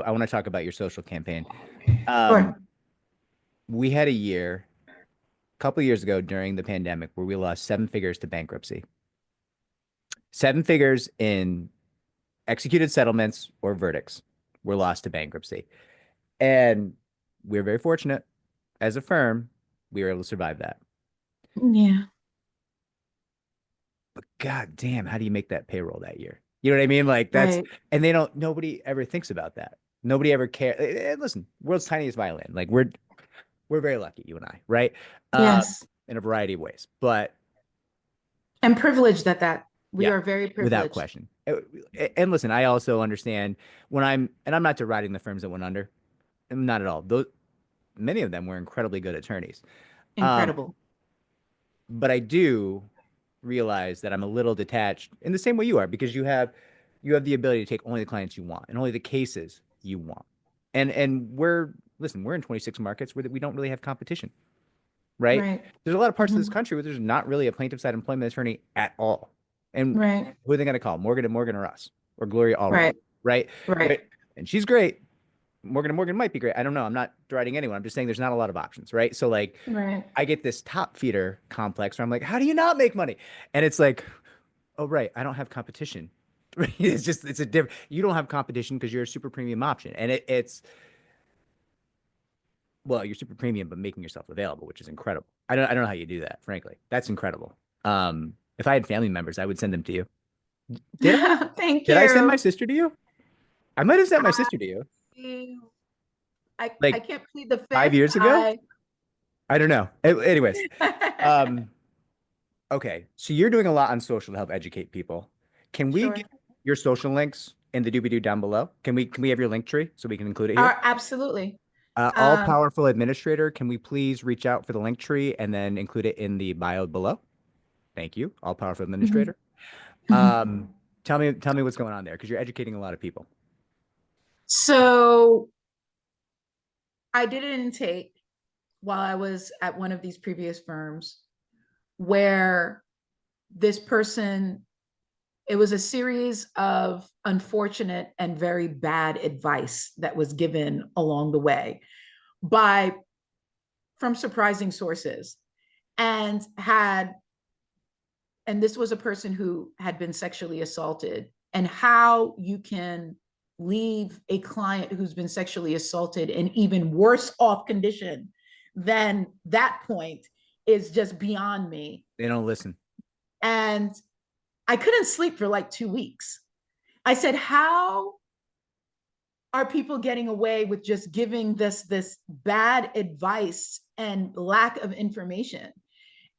I want to talk about your social campaign. Sure. We had a couple years ago during the pandemic where we lost 7 figures to bankruptcy. 7 figures in executed settlements or verdicts were lost to bankruptcy. And we were very fortunate as a firm, we were able to survive that. Yeah. But god damn, how do you make that payroll that year? You know what I mean? Like that's, Right. and they don't, nobody ever thinks about that. Nobody ever cares. Listen, world's tiniest violin. Like we're very lucky, you and I, right? Uh, Yes. in a variety of ways, but And privileged at that. We yeah, are very without privileged. question. And listen, I also understand when and I'm not deriding the firms that went under. I'm not at all. Those, many of them were incredibly good attorneys. Um, Incredible. but I do realize that I'm a little detached in the same way you are because you have the ability to take only the clients you want and only the cases you want. And we're in 26 markets where we don't really have competition, right? Right. There's a lot of parts of this Hmm. country where there's not really a plaintiff side employment attorney at all. And Right. who are they going to call? Morgan and Morgan or us or Gloria Allred, Right. right? Right. And she's great. Morgan and Morgan might be great. I don't know. I'm not deriding anyone. I'm just saying there's not a lot of options, right? So like Right. I get this top feeder complex where I'm like, how do you not make money? And it's like, oh right, I don't have competition. It's just it's a different. You don't have competition because you're a super premium option, and it's well, you're super premium, but making yourself available, which is incredible. I don't know how you do that, frankly. That's incredible. If I had family members, I would send them to you. Did I? Thank Did I send my you. sister to you? I might have sent my sister to you I, I like can't plead the 5 years ago. I I don't know. Anyways, um, okay. So you're doing a lot on social to help educate people. Can we sure. get your social links in the doobie doo down below? Can we have your link tree so we can include it here? Absolutely. All Um, powerful administrator, can we please reach out for the link tree and then include it in the bio below? Thank you, all powerful mhm, administrator. mhm. Tell me what's going on there because you're educating a lot of people. So I did an intake while I was at one of these previous firms where this person, it was a series of unfortunate and very bad advice that was given along the way by from surprising sources and had and this was a person who had been sexually assaulted, and how you can leave a client who's been sexually assaulted in even worse off condition than that point is just beyond me. They don't listen. And I couldn't sleep for like 2 weeks. I said, how are people getting away with just giving this bad advice and lack of information?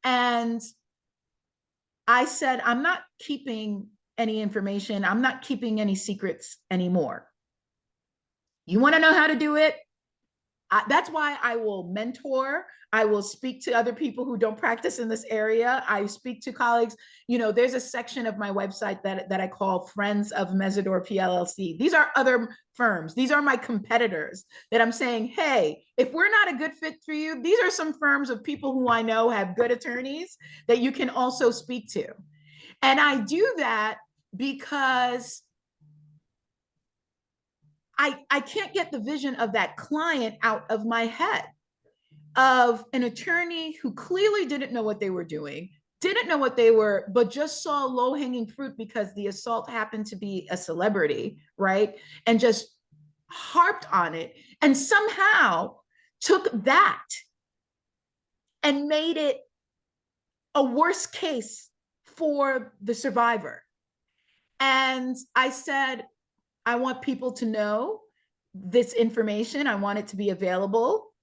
And I said, I'm not keeping any information. I'm not keeping any secrets anymore. You want to know how to do it? That's why I will mentor. I will speak to other people who don't practice in this area. I speak to colleagues. There's a section of my website that I call Friends of Mesidor PLLC. These are other firms. These are my competitors that I'm saying, hey, if we're not a good fit for you, these are some firms of people who I know have good attorneys that you can also speak to. And I do that because I can't get the vision of that client out of my head, of an attorney who clearly didn't know what they were doing, didn't know what they were, but just saw low hanging fruit because the assault happened to be a celebrity, right? And just harped on it and somehow took that and made it a worse case for the survivor. And I said, I want people to know this information. I want it to be available.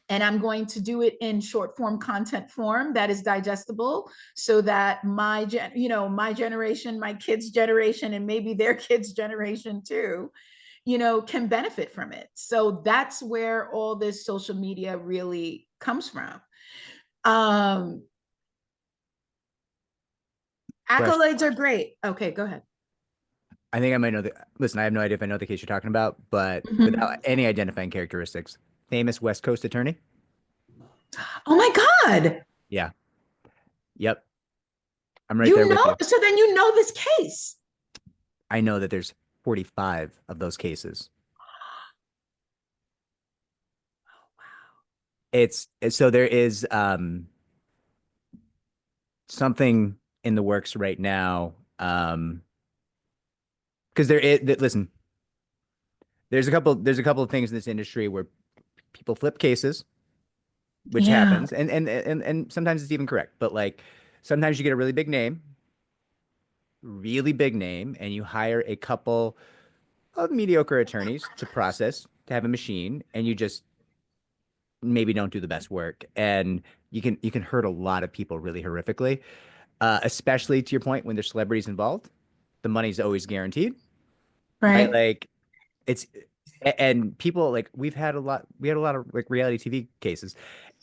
And I'm going to do it in short form content form that is digestible so that my generation, my kids' generation, and maybe their kids' generation too, can benefit from it. So that's where all this social media really comes from. Um, Question. Accolades are great. Okay, go ahead. I think I might know the. Listen, I have no idea if I know the case you're talking about, but without Mhm. any identifying characteristics, famous West Coast attorney. Oh my God. Yeah. Yep. I'm right there You with know, you. so then this case. I know that there's 45 of those cases. So there is something in the works right now. Because listen, there's a couple of things in this industry where people flip cases, which Yeah. happens, and sometimes it's even correct, but like sometimes you get a really big name, and you hire a couple of mediocre attorneys to process, to have a machine, and you just maybe don't do the best work, and you can hurt a lot of people really horrifically, especially to your point when there's celebrities involved. The money's always guaranteed, right? Right. Like it's and people like we had a lot of like reality TV cases,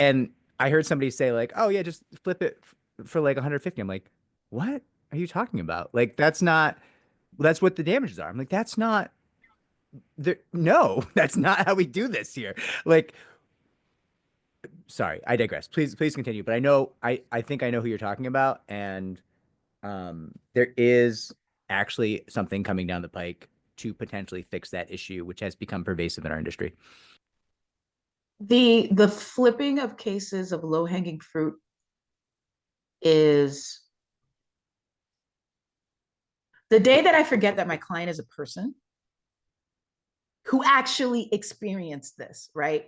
and I heard somebody say like, "Oh yeah, just flip it for like 150." I'm like, "What are you talking about? Like that's what the damages are." I'm like, "That's not no, that's not how we do this here." Like, sorry, I digress. Please continue. But I think I know who you're talking about, and there is actually something coming down the pike to potentially fix that issue, which has become pervasive in our industry. The flipping of cases of low-hanging fruit is the day that I forget that my client is a person who actually experienced this, right?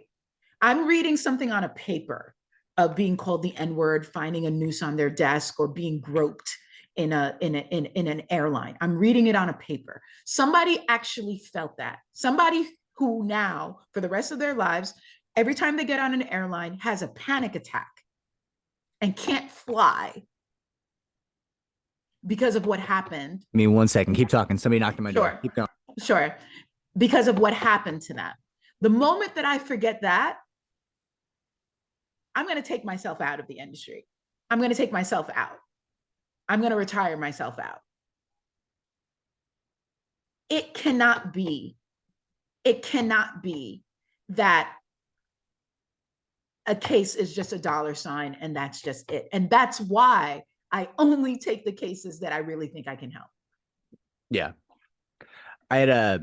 I'm reading something on a paper of being called the N-word, finding a noose on their desk, or being groped in an airline. I'm reading it on a paper. Somebody actually felt that. Somebody who now, for the rest of their lives, every time they get on an airline, has a panic attack and can't fly because of what happened. I mean, 1 second. Keep talking. Somebody knocked on my door. Sure, Keep going. sure. Because of what happened to them. The moment that I forget that, I'm going to take myself out of the industry. I'm going to take myself out. I'm going to retire myself out. It cannot be, it cannot be that a case is just a dollar sign and that's just it. And that's why I only take the cases that I really think I can help. Yeah. I had a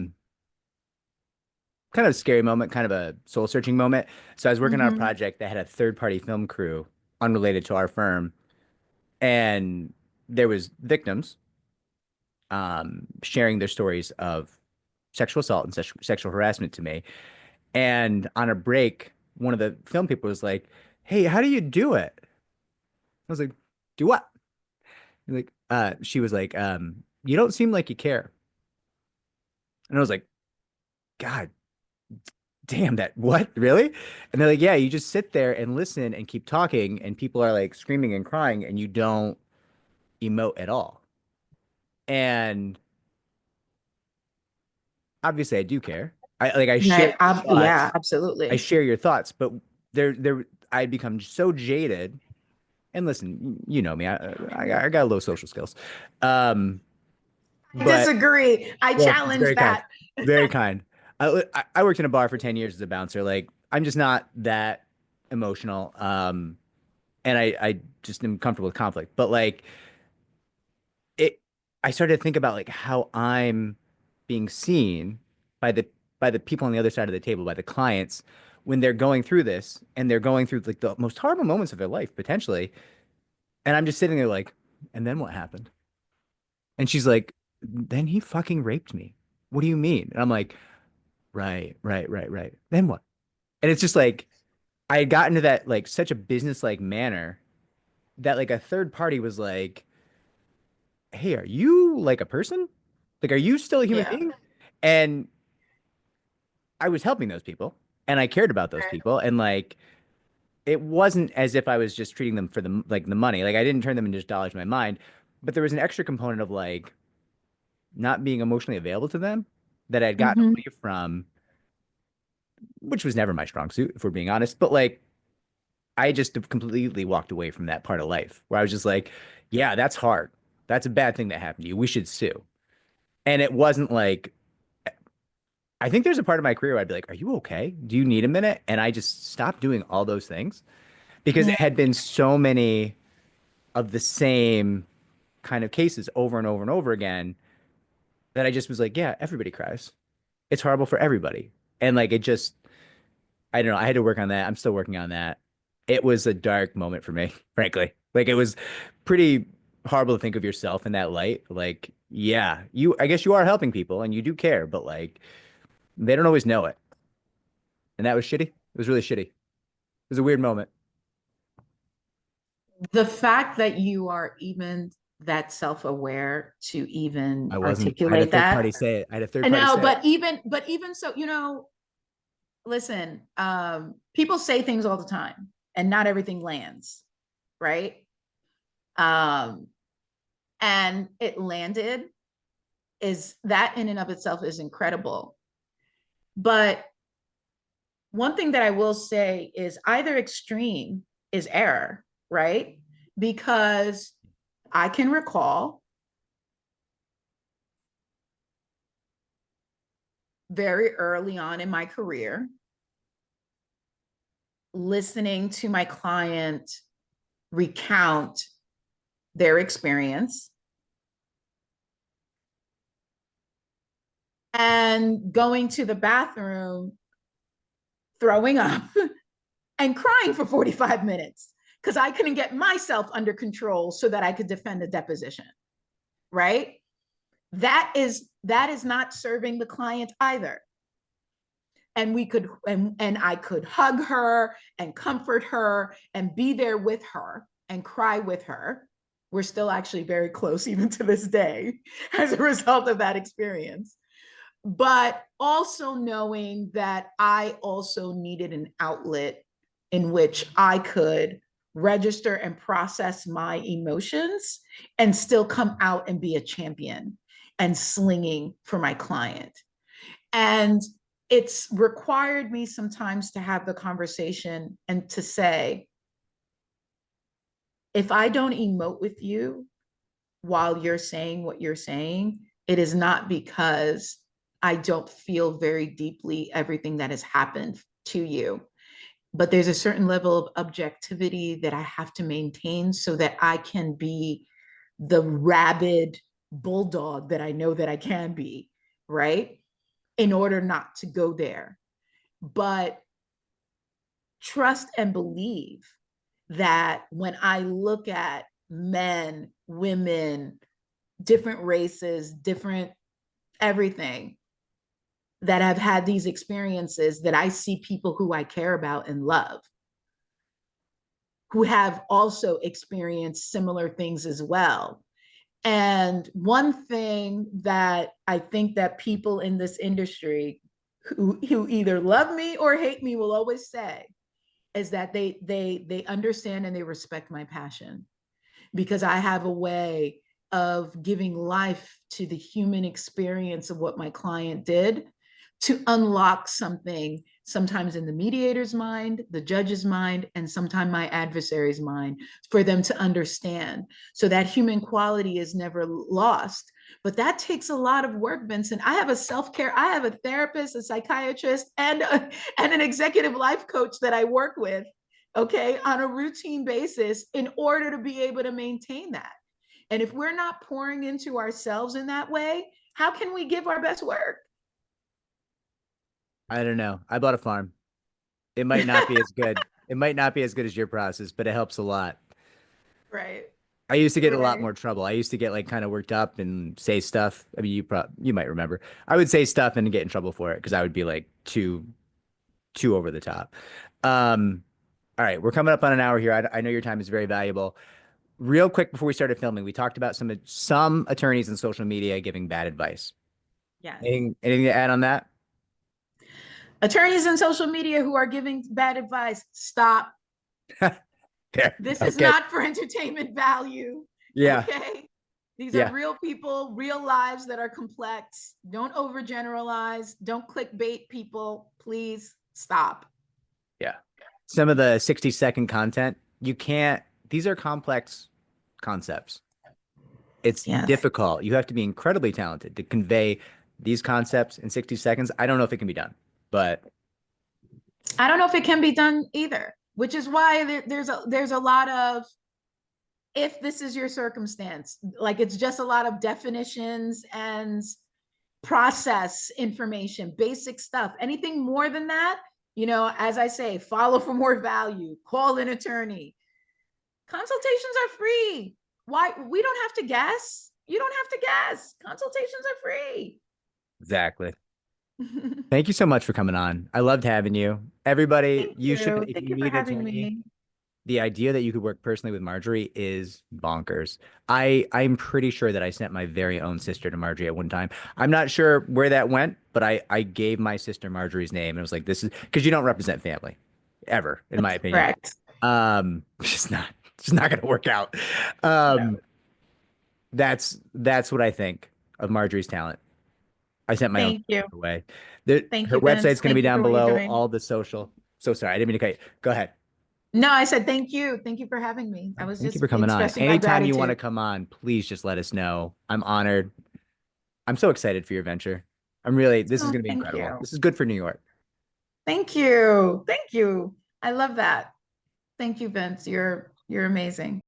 kind of scary moment, kind of a soul searching moment. So I was working on a Mm-hmm. project that had a third party film crew unrelated to our firm, and there was victims sharing their stories of sexual assault and sexual harassment to me. And on a break, one of the film people was like, "Hey, how do you do it?" I was like, "Do what?" Like, she was like, "You don't seem like you care." And I was like, "God damn, that what? Really?" And they're like, "Yeah, you just sit there and listen and keep talking, and people are like screaming and crying, and you don't emote at all." And obviously, I do care. I share Right. your Yeah, thoughts. I absolutely. share your thoughts, but I'd become so jaded. And listen, you know me, I got low social skills. Um, I but disagree. I well, it's challenge very kind, that. very kind. I worked in a bar for 10 years as a bouncer. Like, I'm just not that emotional. And I just am comfortable with conflict. But like it, I started to think about like how I'm being seen by the people on the other side of the table, by the clients, when they're going through this and they're going through like the most horrible moments of their life potentially. And I'm just sitting there like, and then what happened? And she's like, then he fucking raped me. What do you mean? And I'm like, right, right, right, right. Then what? And it's just like I had gotten to that like such a business-like manner that like a third party was like, "Hey, are you like a person? Like, are you still a human Yeah. being?" And I was helping those people and I cared about those people. And like it wasn't as if I was just treating them for the money. Like I didn't turn them into just dollars in my mind, but there was an extra component of like not being emotionally available to them that I'd gotten Mm-hmm. away from, which was never my strong suit, if we're being honest. But like I just completely walked away from that part of life where I was just like, yeah, that's hard. That's a bad thing that happened to you. We should sue. And it wasn't like, I think there's a part of my career where I'd be like, are you okay? Do you need a minute? And I just stopped doing all those things because it Yeah. had been so many of the same kind of cases over and over and over again that I just was like, yeah, everybody cries. It's horrible for everybody. And like, I don't know. I had to work on that. I'm still working on that. It was a dark moment for me, frankly. Like it was pretty horrible to think of yourself in that light. Like, yeah, I guess you are helping people and you do care, but like they don't always know it. And that was shitty. It was really shitty. It was a weird moment. The fact that you are even that self-aware to even I wasn't, I had a articulate third that. party say it. I had a third And party now, say it. but even so, listen, people say things all the time and not everything lands, right? Um, and it landed, is that in and of itself is incredible. But one thing that I will say is either extreme is error, right? Because I can recall very early on in my career listening to my client recount their experience and going to the bathroom, throwing up, and crying for 45 minutes because I couldn't get myself under control so that I could defend a deposition, right? That is not serving the client either. And we could and I could hug her and comfort her and be there with her and cry with her. We're still actually very close even to this day as a result of that experience. But also knowing that I also needed an outlet in which I could register and process my emotions and still come out and be a champion and slinging for my client. And it's required me sometimes to have the conversation and to say, if I don't emote with you while you're saying what you're saying, it is not because I don't feel very deeply everything that has happened to you. But there's a certain level of objectivity that I have to maintain so that I can be the rabid bulldog that I know that I can be, right? In order not to go there. But trust and believe that when I look at men, women, different races, different everything that have had these experiences, that I see people who I care about and love, who have also experienced similar things as well. And one thing that I think that people in this industry who either love me or hate me will always say is that they understand and they respect my passion, because I have a way of giving life to the human experience of what my client did to unlock something, sometimes in the mediator's mind, the judge's mind, and sometimes my adversary's mind, for them to understand. So that human quality is never lost. But that takes a lot of work, Vincent. I have a self-care, I have a therapist, a psychiatrist, and an executive life coach that I work with, okay, on a routine basis in order to be able to maintain that. And if we're not pouring into ourselves in that way, how can we give our best work? I don't know. I bought a farm. It might not be as good. It might not be as good as your process, but it helps a lot. Right. I used to get in a lot Right. more trouble. I used to get like kind of worked up and say stuff. I mean, you might remember. I would say stuff and get in trouble for it because I would be like too over the top. Um, all right, we're coming up on an hour here. I know your time is very valuable. Real quick before we started filming, we talked about some attorneys in social media giving bad advice. Yes. Anything to add on that? Attorneys in social media who are giving bad advice, stop. There. This is Okay. not for entertainment value. Yeah. Okay. These are Yeah. real people, real lives that are complex. Don't overgeneralize. Don't clickbait people. Please stop. Yeah. Some of the 60-second content, you can't, these are complex concepts. It's Yes. difficult. You have to be incredibly talented to convey these concepts in 60 seconds. I don't know if it can be done, but I don't know if it can be done either, which is why there's a lot of, if this is your circumstance, like it's just a lot of definitions and process information, basic stuff. Anything more than that, As I say, follow for more value, call an attorney. Consultations are free. Why? We don't have to guess. You don't have to guess. Consultations are free. Exactly. Thank you so much for coming on. I loved having you. Everybody, Thank you should, you. if Thank you you for meet an having attorney, me. the idea that you could work personally with Marjorie is bonkers. I'm pretty sure that I sent my very own sister to Marjorie at one time. I'm not sure where that went, but I gave my sister Marjorie's name and was like, this is because you don't represent family ever, in my That's opinion. correct. It's not gonna work out. No. Um, that's what I think of Marjorie's talent. I sent my own Thank you. away. Thank Her you, Vince. website's going to be Thank you down for what you're below, doing. all the social. So sorry, I didn't mean to cut you. Go ahead. No, I said thank you. Thank you for having me. I was Thank you just for coming on. expressing my Anytime you want to gratitude. come on, please just let us know. I'm honored. I'm so excited for your venture. This is Oh, going to be thank incredible. you. This is good for New York. Thank you. Thank you. I love that. Thank you, Vince. You're amazing.